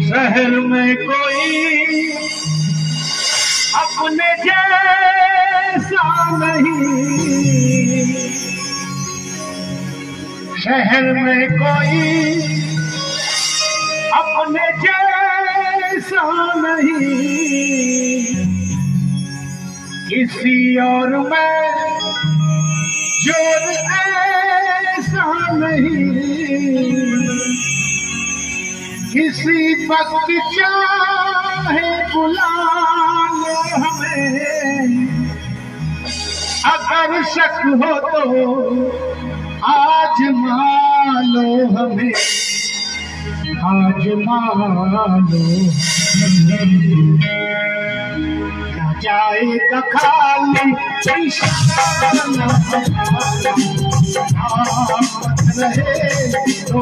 शहर में कोई अपने जैसा नहीं, शहर में कोई अपने जैसा नहीं, किसी और में जोर ऐसा नहीं, किसी वक्त चाहे बुला लो हमें, अगर शक हो तो आजमा लो हमें, आजमा लो ना जाएगा खाली निशाना रहे तो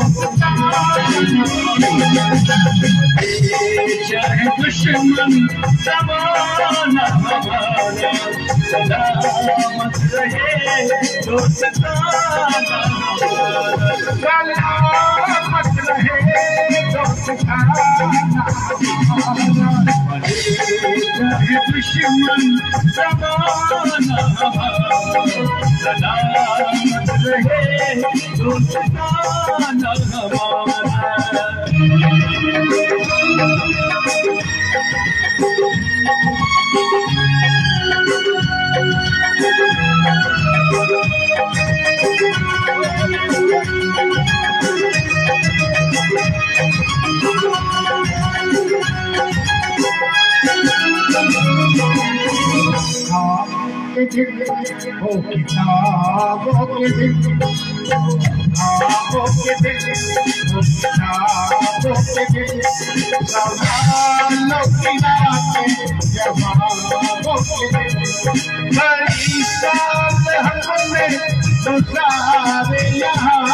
चाहे दुश्मन जमाना हमारा सलामत रहे तो सताना सलामत रहे तो सताना चाहे दुश्मन जमाना हमारा सलामत रहे तो सताना हमारा। ओ किताबों के दिन, किताबों के दिन, ओ किताबों के दिन, सवालों की रातें जवाबों के दिन, कई साल हमने तो सारे यहाँ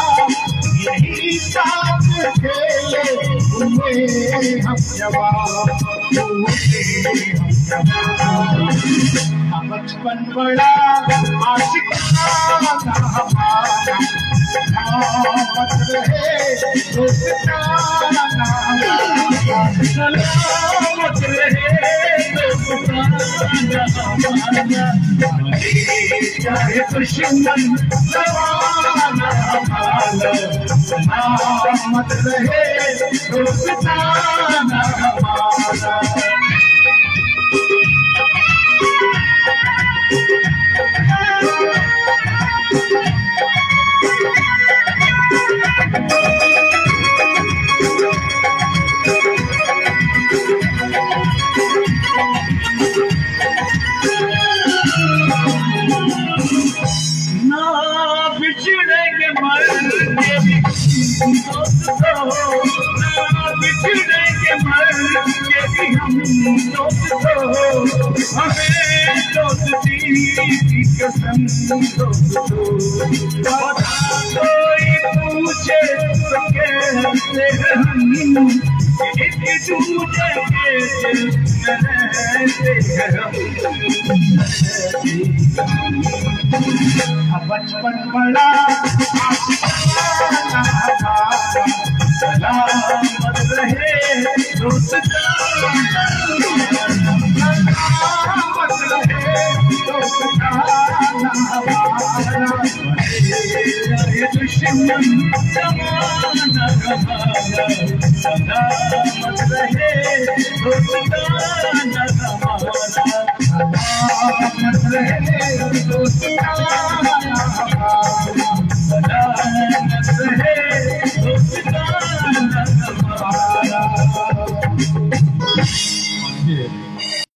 यही साथ खेले हुए हम जवाब बचपन बड़ा आशिकाना हमारा, सलामत रहे दोस्ताना, सलामत रहे दोस्ताना हमारा, चाहे दुश्मन जमाना हमारा, सलामत रहे दोस्ताना हमारा। बिछड़ेंगे मरेंगे भी हम दोस्तों, हमें दोस्ती की कसम दोस्तों, कोई पूछे तो कहते हम एक दूसरे के रहते हम। बचपन बड़ा आशिकाना हमारा, सलामत रहे दोस्ताना, सलामत रहे दोस्ताना हमारा, चाहे दुश्मन जमाना हमारा, सलामत रहे दोस्ताना हमारा, सलामत रहे दोस्ताना हमारा।